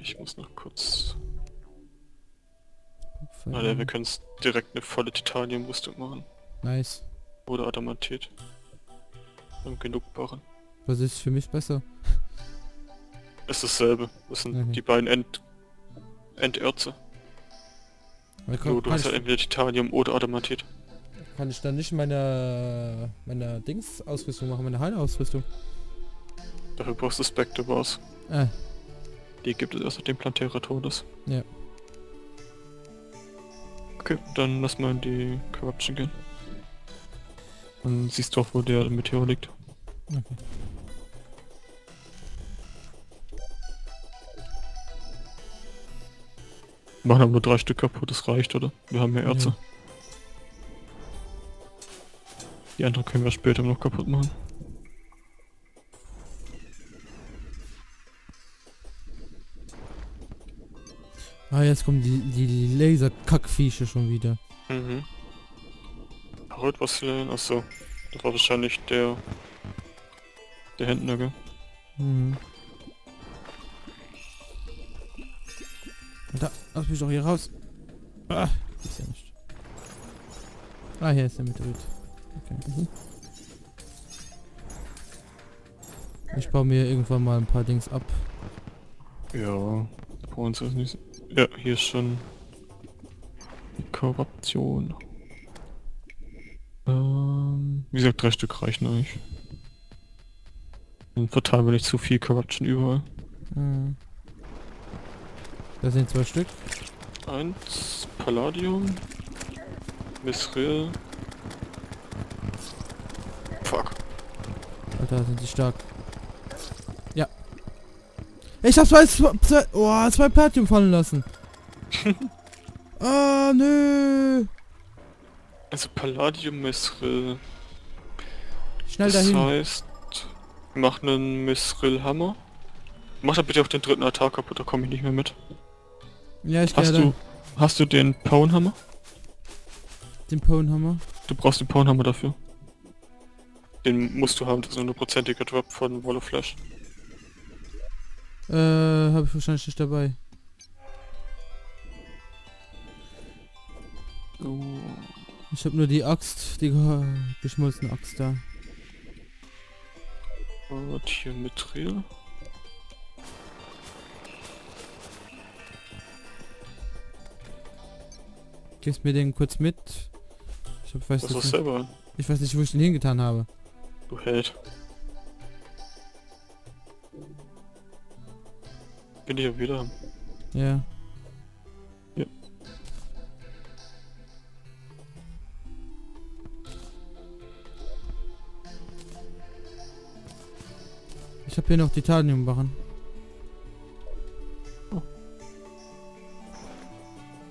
Ich muss noch kurz... Alter, wir können direkt eine volle Titanium-Rüstung machen. Nice. Oder Adamantit. Und genug Barren. Was ist für mich besser? Ist dasselbe. Das sind Okay. die beiden Enderze. Nur du hast halt entweder Titanium oder Adamantit. Kann ich dann nicht meine Dings-Ausrüstung machen, meine Heile-Ausrüstung? Dafür brauchst du Spectre Bars. Ah, Die gibt es erst nachdem Plantera tot ist. ja. Okay, dann lass mal in die Corruption gehen. Dann siehst du auch, wo der Meteor liegt. Okay. Wir machen aber nur 3 Stück kaputt, das reicht, oder? Wir haben mehr Erze. Ja. Die anderen können wir später noch kaputt machen. Ah, jetzt kommen die Laser-Kackviecher schon wieder. Mhm. Harold, was hier? Achso. Das war wahrscheinlich der Händler, gell? Mhm. Da, lass mich doch hier raus. Ah, ist ja nicht. Ah, hier ist der Meteorit. Okay. Mhm. Ich baue mir irgendwann mal ein paar Dings ab. Ja, bei uns ist nicht... Ja, hier ist schon die Korruption. Wie gesagt, 3 Stück reichen eigentlich. Dann verteilen wir nicht zu viel Corruption überall. Mhm. Das sind 2 Stück. 1, Palladium, Misril. Fuck. Alter, sind die stark. Ja. Ich hab zwei Platinum fallen lassen. Ah, nö. Also Palladium, Misril. Schnell Das dahin. heißt, wir machen einen Misril-Hammer. Mach doch bitte auch den dritten Altar kaputt, da komme ich nicht mehr mit. Ja, ich gehe Hast du den Pownhammer? den Ponehammer. Du brauchst den Pownhammer dafür. Den musst du haben, das ist ein 100%iger Drop von Wall of Flash. Habe ich wahrscheinlich nicht dabei. So. Ich habe nur die Axt, die geschmolzene Axt da. Und hier Mithril. Gibst mir den kurz mit? Das ist selber. Ich weiß nicht, wo ich den hingetan habe. Du Held. Bin ich ja wieder. Ja. Ja. Ich habe hier noch Titaniumbarren.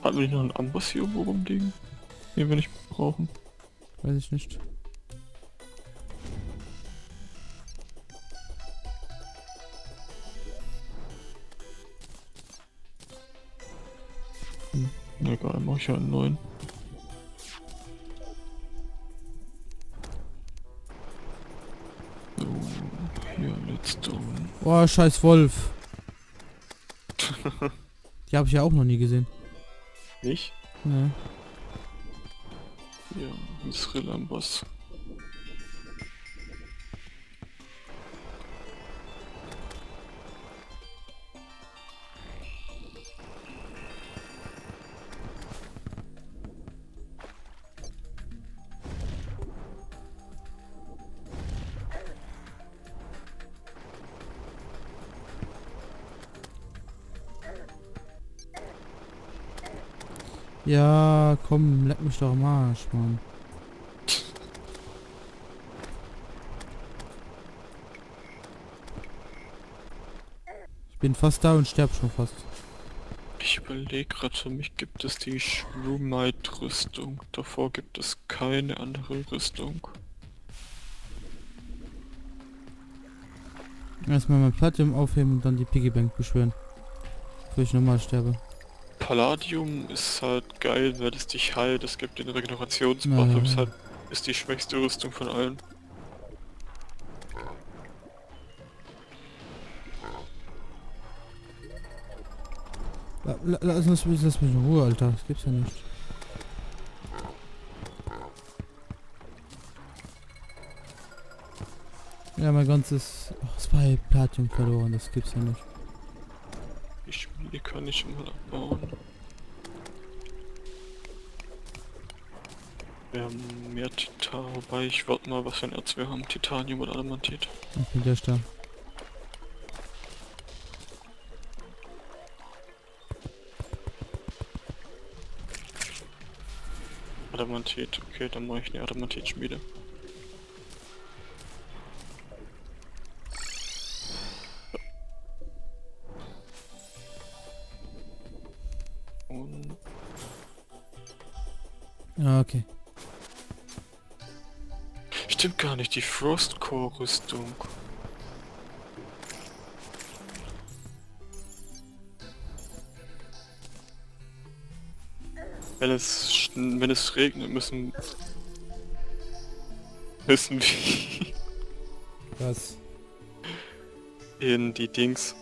Hatten wir nicht noch einen Amboss hier irgendwo rumliegen? Den wir nicht brauchen. Weiß ich nicht. Egal, mach ich ja einen neuen. So, hier Leadstone. Oh, scheiß Wolf. Die habe ich ja auch noch nie gesehen. Nicht? Ne. Ja, Misril Amboss. Ja, komm, leck mich doch am Arsch, Mann. Ich bin fast da und sterb schon fast. Ich überlege gerade, für mich gibt es die Shroomite-Rüstung. Davor gibt es keine andere Rüstung. Erstmal mein Platinum aufheben und dann die Piggybank beschwören. Bevor ich nochmal sterbe. Palladium ist halt geil, weil es dich heilt. Es gibt den Regenerationsbuff. Es halt, ist die schwächste Rüstung von allen. Lass mich in Ruhe, Alter. Das gibt's ja nicht. Ja, mein ganzes... Ach, 2 Platin verloren. Das gibt's ja nicht. Die Schmiede kann ich schon mal abbauen. Wir haben mehr Titan, wobei ich warte mal, was für ein Erz wir haben. Titanium oder Adamantit. Okay, der ist da. Adamantit, okay, dann mache ich eine Adamantit-Schmiede. Und Ja, okay. stimmt gar nicht, die Frostcore-Rüstung. Wenn es regnet, müssen wir Was? in die Dings.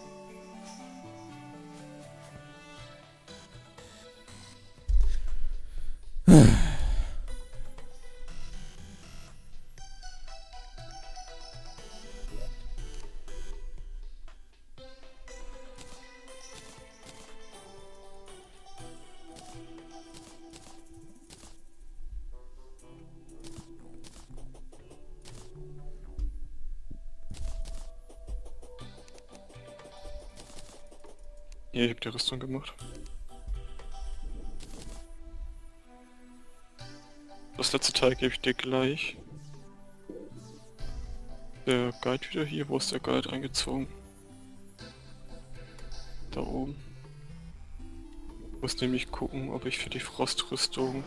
Hier, ich hab die Rüstung gemacht. Das letzte Teil gebe ich dir gleich. Der Guide wieder hier. Wo ist der Guide eingezogen? Da oben. Ich muss nämlich gucken, ob ich für die Frostrüstung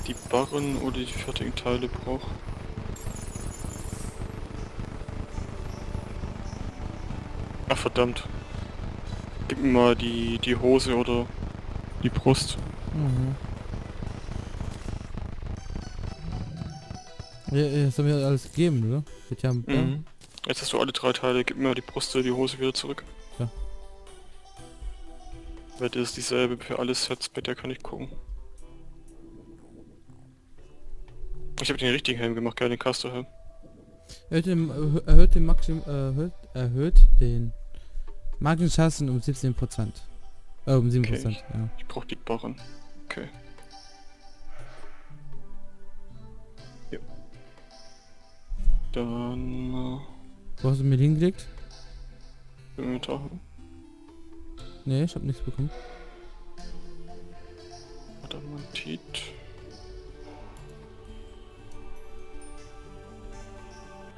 die Barren oder die fertigen Teile brauche. Ach verdammt. Gib mir mal die Hose oder die Brust. Mhm. Ja, das haben wir alles gegeben, oder? Wird ja, Mhm. Jetzt hast du alle 3 Teile. Gib mir mal die Brust oder die Hose wieder zurück. Ja. Weil das ist dieselbe für alle Sets, bei der kann ich gucken. Ich habe den richtigen Helm gemacht, den Caster-Helm. Erhöht den erhöht den magischen Schaden um 17%. Um 7%, Okay, ja. ich brauche die Barren. Okay. Ja. Dann Wo hast du mir hingelegt? Inventar. Nee, ich hab nichts bekommen. Adamantit.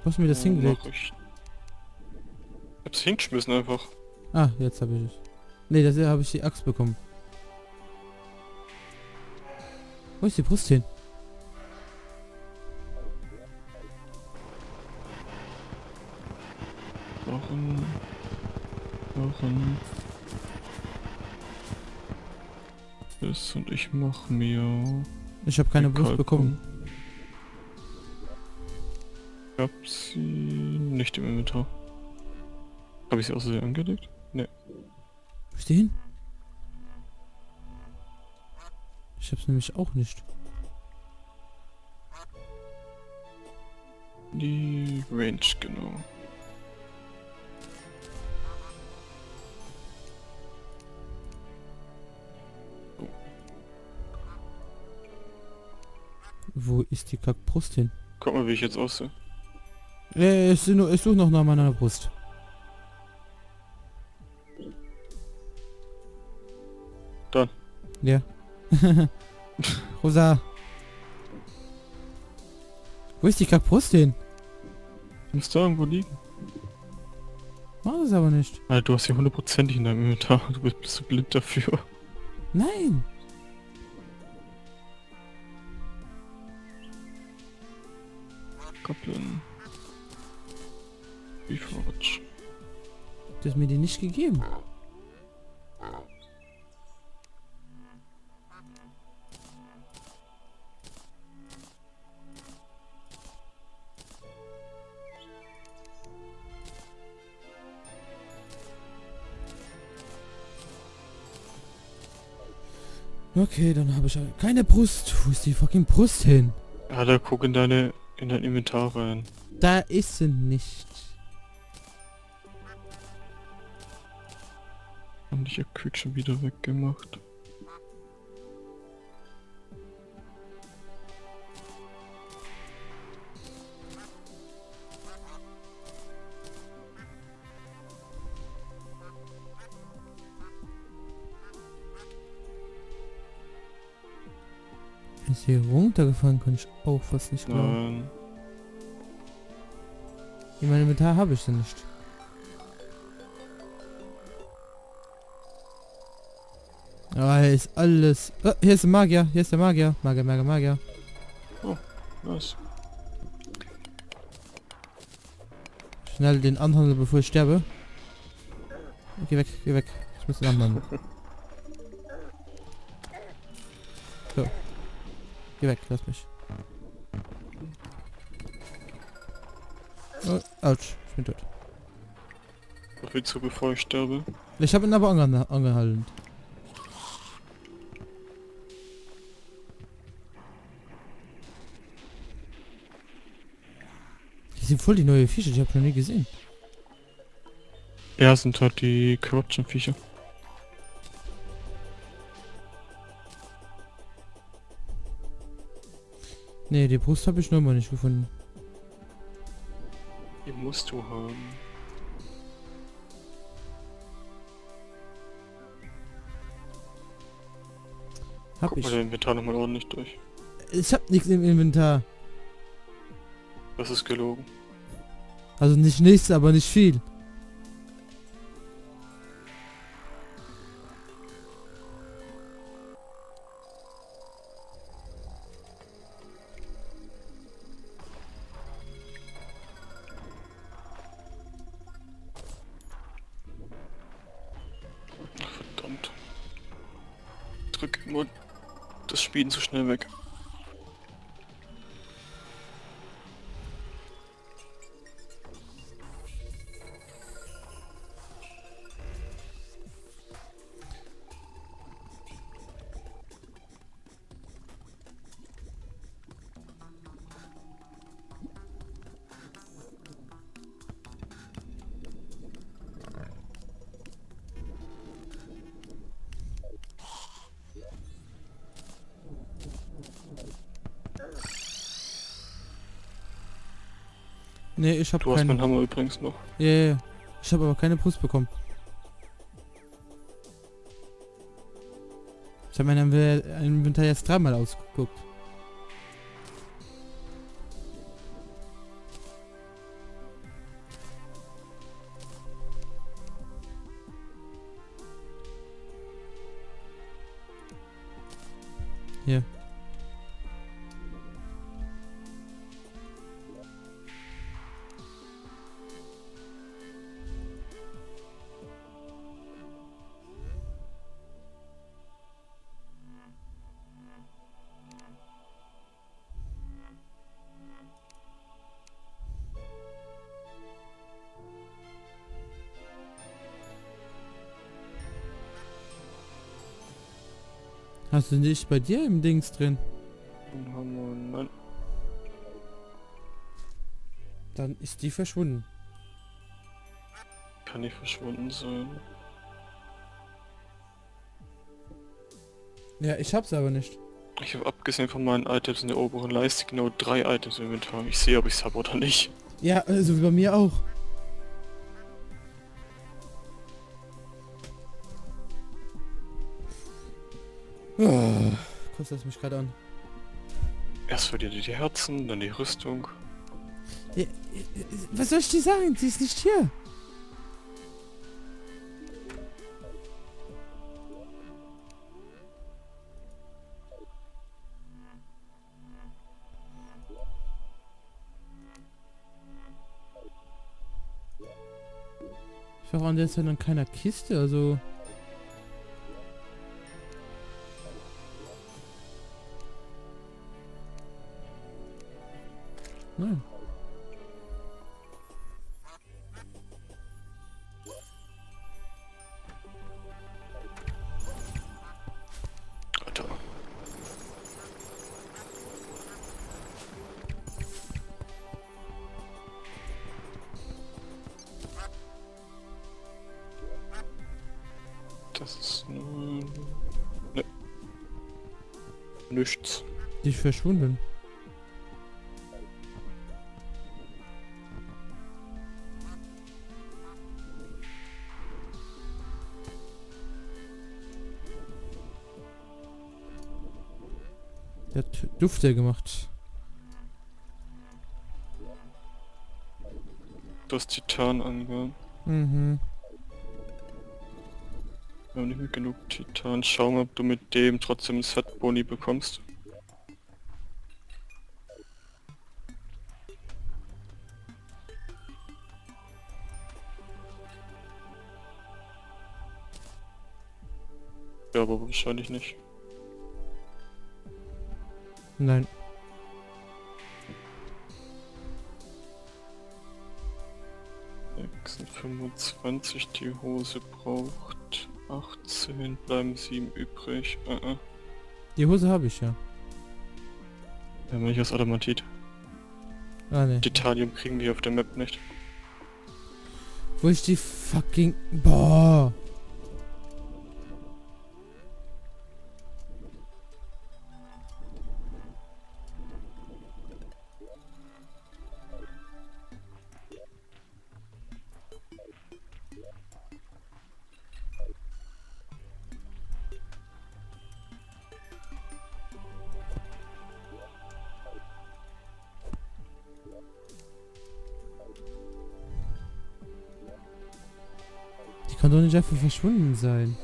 Wo hast du mir das hingelegt? Ich hab's hingeschmissen einfach. Ah, jetzt habe ich es. Nee, da habe ich die Axt bekommen. Wo ist die Brust hin? Warum? Das und ich mach mir... Ich habe keine die Brust bekommen. Ich hab sie nicht im Inventar. Habe ich sie außer angelegt? Ne. Wo ist die hin? Ich hab's nämlich auch nicht. Die Range, genau. Wo ist die Kackbrust hin? Guck mal, wie ich jetzt aussehe. Ich suche noch nach meiner Brust. Dann. Ja. Rosa. Wo ist die Kackbrust hin? Muss da irgendwo liegen. Mach es aber nicht. Alter, du hast sie 100% in deinem Inventar. Du bist so blind dafür. Nein. Goblin. Beefwatch. Du hast mir die nicht gegeben. Okay, dann habe ich keine Brust. Wo ist die fucking Brust hin? Ja, da guck in dein Inventar rein. Da ist sie nicht. Und ich hab Quick schon wieder weggemacht. Ist hier runtergefallen, kann ich auch fast nicht glauben. Nein. In meinem Inventar habe ich sie nicht. Ah, hier ist alles. Ah, hier ist der Magier. Hier ist der Magier. Magier, Magier, Magier. Oh, was? Schnell den anhandeln, bevor ich sterbe. Geh weg, geh weg. Ich muss den anhandeln. So. Geh weg, lass mich. Oh, ouch, ich bin tot. Was willst du, bevor ich sterbe? Ich habe ihn aber angehalten. Die sind voll die neue Fische, die habe ich noch nie gesehen. Ja, sind halt die Corruption-Viecher. Nee, die Brust habe ich noch mal nicht gefunden. Die musst du haben. Hab Guck ich. mal dein Inventar nochmal ordentlich durch. Ich hab nichts im Inventar. Das ist gelogen. Also nicht nichts, aber nicht viel. Verdammt. Drück immer das Spielen zu schnell weg. Nee, ich habe Du hast keinen. meinen Hammer übrigens noch. Ja, ja, ja. Ich habe aber keine Brust bekommen. Ich habe mein Inventar jetzt dreimal ausgeguckt. Hier. Hast du nicht bei dir im Dings drin? Den Hammer, nein. Dann ist die verschwunden. Kann nicht verschwunden sein. Ja, ich hab's aber nicht. Ich habe abgesehen von meinen Items in der oberen Leiste genau 3 Items im Inventar. Ich sehe, ob ich es habe oder nicht. Ja, also wie bei mir auch. Oh, kotzt das mich gerade an. Erst verliert ihr die Herzen, dann die Rüstung. Ja, was soll ich dir sagen? Sie ist nicht hier. Ich war an der Zeit an keiner Kiste, also... Nein. Alter. Das ist nur... Ne. Nichts. Die ist verschwunden. Der hat Dufte gemacht. Du hast Titan angehört. Mhm. Wir haben nicht mehr genug Titan. Schau mal, ob du mit dem trotzdem ein Set-Boni bekommst. Ja, aber wahrscheinlich nicht. Nein. Sind 25, die Hose braucht 18, bleiben 7 übrig. Die Hose habe ich ja. Ja, nicht aus Adamatit. Ah ne. Titanium kriegen die auf der Map nicht. Wo ist die fucking... Boah. Die kann doch nicht einfach verschwunden sein.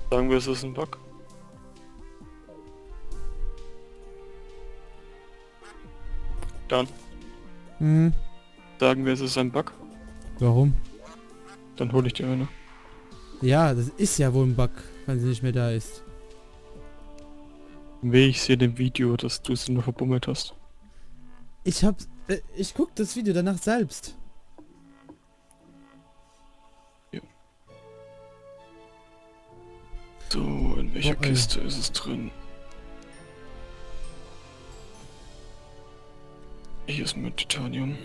Sagen wir, es ist ein Bug. Dann Hm. sagen wir, es ist ein Bug. Warum? Dann hole ich dir eine. Ja, das ist ja wohl ein Bug, wenn sie nicht mehr da ist. Weh, ich sehe dem Video, dass du sie nur verbummelt hast. Ich guck das Video danach selbst. So, in welcher Boah, Kiste ist es drin? Hier ist mit Titanium.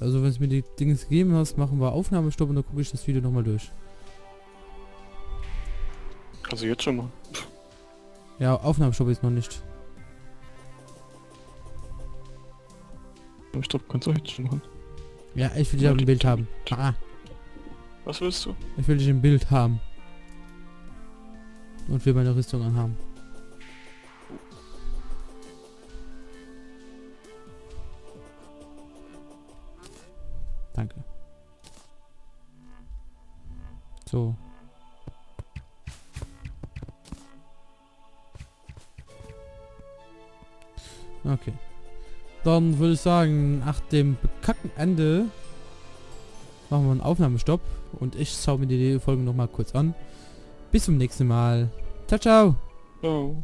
Also wenn es mir die Dinge gegeben hast, machen wir Aufnahmestopp und dann gucke ich das Video nochmal durch. Also jetzt schon mal. Ja, Aufnahmestopp ist noch nicht. Aber ich glaube, kannst du jetzt schon machen. Ja, ich will dich auf dem Bild haben. Ah, Was willst du? ich will dich im Bild haben. Und will meine Rüstung anhaben. Danke. So. Okay. Dann würde ich sagen, nach dem bekackten Ende machen wir einen Aufnahmestopp und ich schaue mir die Folge nochmal kurz an. Bis zum nächsten Mal. Ciao, ciao. Oh.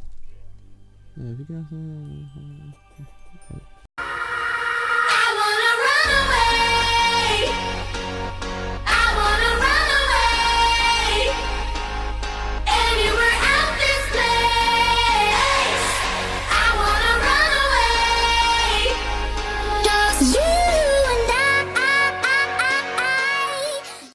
Wie gesagt,